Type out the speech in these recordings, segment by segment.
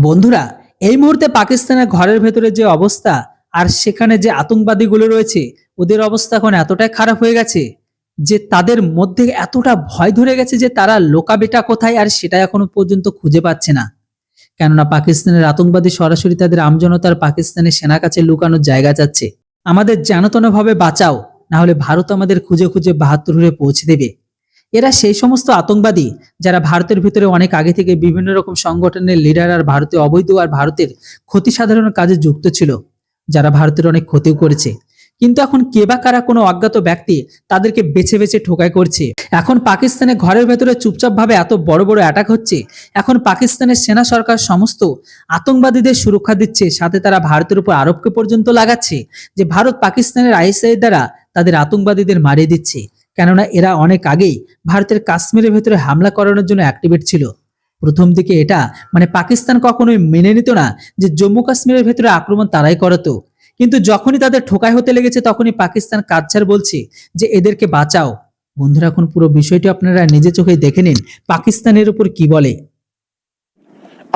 বন্ধুরা, এই মুহূর্তে পাকিস্তানের ঘরের ভেতরে যে অবস্থা আর সেখানে যে আতঙ্কবাদীগুলো রয়েছে, ওদের অবস্থা এখন এতটাই খারাপ হয়ে গেছে যে তাদের মধ্যে এতটা ভয় ধরে গেছে যে তারা লোকাবেটা কোথায় আর সেটা এখনো পর্যন্ত খুঁজে পাচ্ছে না। কেননা পাকিস্তানের আতঙ্কবাদী সরাসরি তাদের আমজনতার পাকিস্তানের সেনার কাছে লুকানোর জায়গা চাচ্ছে। আমাদের যেনতেনভাবে বাঁচাও, না হলে ভারত আমাদের খুঁজে খুঁজে ৭২ পৌঁছে দেবে। এরা সেই সমস্ত আতঙ্কবাদী যারা ভারতের ভিতরে অনেক আগে থেকে বিভিন্ন রকম সংগঠনের লিডার আর ভারতীয় অবৈধ আর ভারতের ক্ষতি সাধনের কাজে যুক্ত ছিল, যারা ভারতের অনেক ক্ষতিও করেছে। কিন্তু এখন কে বা কারা কোনো অজ্ঞাত ব্যক্তি তাদেরকে বেছে বেছে ঠোকাই করছে। এখন পাকিস্তানের ঘরের ভেতরে চুপচাপ ভাবে এত বড় বড় অ্যাটাক হচ্ছে। এখন পাকিস্তানের সেনা সরকার সমস্ত আতঙ্কবাদীদের সুরক্ষা দিচ্ছে, সাথে তারা ভারতের উপর আরোপকে পর্যন্ত লাগাচ্ছে যে ভারত পাকিস্তানের আইএসআই দ্বারা তাদের আতঙ্কবাদীদের মারিয়ে দিচ্ছে। কেননা এরা অনেক আগেই ভারতের কাশ্মীরের ভেতরে হামলা করানোর জন্য অ্যাক্টিভেট ছিল। প্রথম দিকে এটা পাকিস্তান কখনোই মেনে নিত না যে জম্মু কাশ্মীরের ভেতরে আক্রমণ তারাই করতো। কিন্তু যখনই তাদের ঠোকাই হতে লেগেছে তখনই পাকিস্তান কাচ্ছার বলছে যে এদেরকে বাঁচাও। বন্ধুরা, এখন পুরো বিষয়টি আপনারা নিজে চোখে দেখে নিন পাকিস্তানের উপর কি বলে।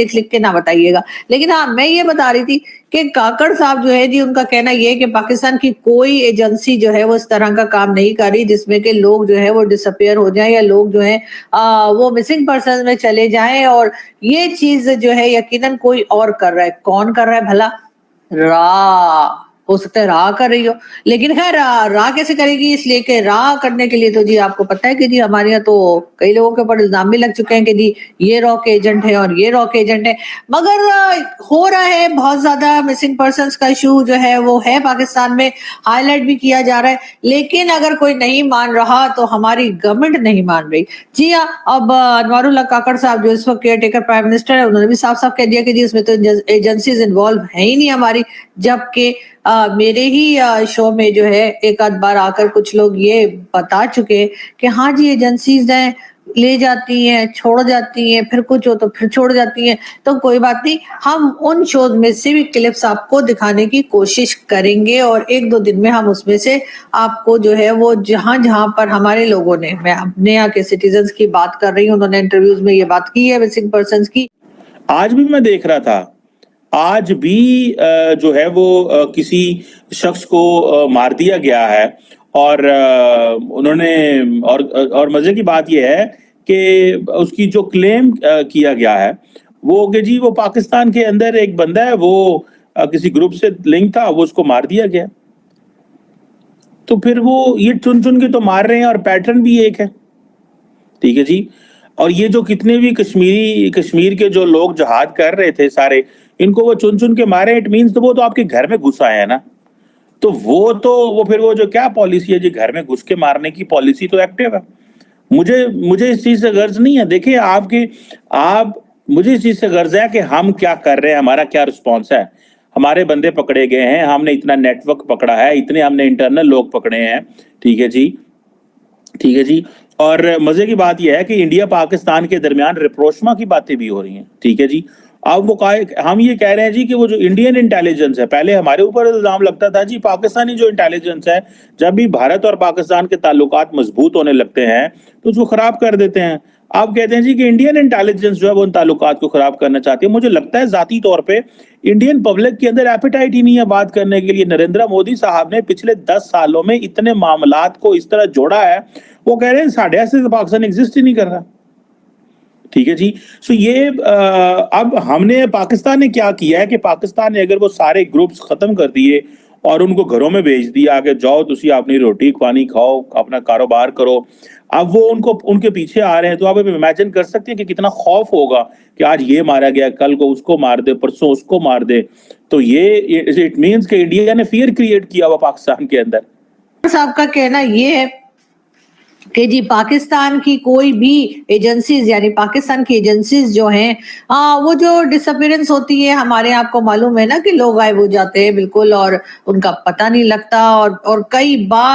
لکھ لکھ کے نہ بتائیے گا. لیکن ہاں میں یہ بتا رہی تھی کہ کاکڑ صاحب جو ہے جی ان کا کہنا یہ ہے کہ پاکستان کی کوئی ایجنسی جو ہے وہ اس طرح کا کام نہیں کر رہی جس میں کہ لوگ جو ہے وہ ڈس اپیئر ہو جائیں یا لوگ جو ہے وہ مسنگ پرسن میں چلے جائیں, اور یہ چیز جو ہے یقیناً کوئی اور کر رہا ہے. کون کر رہا ہے بھلا؟ را ہو سکتا ہے را کر رہی ہو, لیکن خیر را کیسے کرے گی؟ اس لیے کہ را کرنے کے لیے تو جی آپ کو پتہ ہے کہ جی ہمارے یہاں تو کئی لوگوں کے اوپر الزام بھی لگ چکے ہیں کہ جی یہ را کے ایجنٹ ہے اور یہ را کے ایجنٹ ہے. مگر ہو رہا ہے بہت زیادہ مسنگ پرسنز کا ایشو جو ہے وہ ہے پاکستان میں, ہائی لائٹ بھی کیا جا رہا ہے. لیکن اگر کوئی نہیں مان رہا تو ہماری گورنمنٹ نہیں مان رہی. جی ہاں, اب انوار اللہ کاکڑ صاحب جو اس وقت کیئر ٹیکر پرائم منسٹر ہے انہوں نے بھی صاف صاف کہہ دیا کہ جی اس میں تو ایجنسیز انوالو ہیں ہی نہیں ہماری, جبکہ میرے ہی شو میں جو ہے ایک آدھ بار آ کر کچھ لوگ یہ بتا چکے کہ ہاں جی ایجنسیز ہیں, لے جاتی ہیں چھوڑ جاتی ہیں, پھر کچھ ہو تو پھر چھوڑ جاتی ہیں. تو کوئی بات نہیں, ہم ان شوز میں سے بھی کلپس آپ کو دکھانے کی کوشش کریں گے, اور ایک دو دن میں ہم اس میں سے آپ کو جو ہے وہ جہاں جہاں پر ہمارے لوگوں نے, میں اپنے یہاں کے سٹیزنز کی بات کر رہی ہوں, انہوں نے انٹرویوز میں یہ بات کی ہے مسنگ پرسنز کی. آج بھی میں دیکھ رہا تھا, آج بھی جو ہے وہ کسی شخص کو مار دیا گیا ہے, اور انہوں نے اور مزے کی بات یہ ہے کہ اس کی جو کلیم کیا گیا ہے وہ کہ جی وہ پاکستان کے اندر ایک بندہ ہے, وہ کسی گروپ سے لنک تھا, وہ اس کو مار دیا گیا. تو پھر وہ یہ چن چن کے تو مار رہے ہیں, اور پیٹرن بھی ایک ہے. ٹھیک ہے جی, اور یہ جو کتنے بھی کشمیر کے جو لوگ جہاد کر رہے تھے سارے, ان کو وہ چن چن کے مارے, اٹ مینس تو وہ تو آپ کے گھر میں گھس آئے ہیں نا. تو وہ پھر وہ جو کیا پالیسی ہے جی گھر میں گھس کے مارنے کی پالیسی تو ایکٹیو ہے. مجھے اس چیز سے غرض نہیں ہے. دیکھیں مجھے اس چیز سے غرض ہے کہ ہم کیا کر رہے ہیں, ہمارا کیا رسپانس ہے. ہمارے بندے پکڑے گئے ہیں, ہم نے اتنا نیٹ ورک پکڑا ہے, اتنے ہم نے انٹرنل لوگ پکڑے ہیں. ٹھیک ہے جی, اور مزے کی بات یہ ہے کہ انڈیا پاکستان کے درمیان ریپروشما کی باتیں بھی ہو رہی ہیں. ٹھیک ہے جی, اب ہم یہ کہہ رہے ہیں جی کہ وہ جو انڈین انٹیلیجنس ہے, پہلے ہمارے اوپر الزام لگتا تھا جی پاکستانی جو انٹیلیجنس ہے جب بھی بھارت اور پاکستان کے تعلقات مضبوط ہونے لگتے ہیں تو اس کو خراب کر دیتے ہیں. آپ کہتے ہیں جی کہ انڈین انٹیلیجنس جو ہے وہ ان تعلقات کو خراب کرنا چاہتی ہے. مجھے لگتا ہے ذاتی طور پہ انڈین پبلک کے اندر ایپیٹائٹ ہی نہیں ہے بات کرنے کے لیے. نریندر مودی صاحب نے پچھلے 10 سالوں میں اتنے معاملات کو اس طرح جوڑا ہے, وہ کہہ رہے ہیں ساڑھے ایسے پاکستان ایگزسٹ ہی نہیں کر رہا. ٹھیک ہے جی, سو یہ اب ہم نے پاکستان نے کیا کیا ہے کہ پاکستان نے اگر وہ سارے گروپس ختم کر دیے اور ان کو گھروں میں بھیج دیا کہ جاؤ تسی اپنی روٹی پانی کھاؤ, اپنا کاروبار کرو, اب وہ ان کے پیچھے آ رہے ہیں. تو آپ امیجن کر سکتے ہیں کہ کتنا خوف ہوگا کہ آج یہ مارا گیا, کل کو اس کو مار دے, پرسوں اس کو مار دے. تو یہ اٹ مینس کہ انڈیا نے فیئر کریٹ کیا ہوا پاکستان کے اندر. صاحب کا کہنا یہ ہے کہ جی پاکستان کی کوئی بھی ایجنسیز یعنی پاکستان کی ایجنسیز جو ہیں وہ جو ڈس اپیرنس ہوتی ہے, ہمارے آپ کو معلوم ہے نا کہ لوگ غائب ہو جاتے ہیں بالکل, اور ان کا پتہ نہیں لگتا, اور کئی بار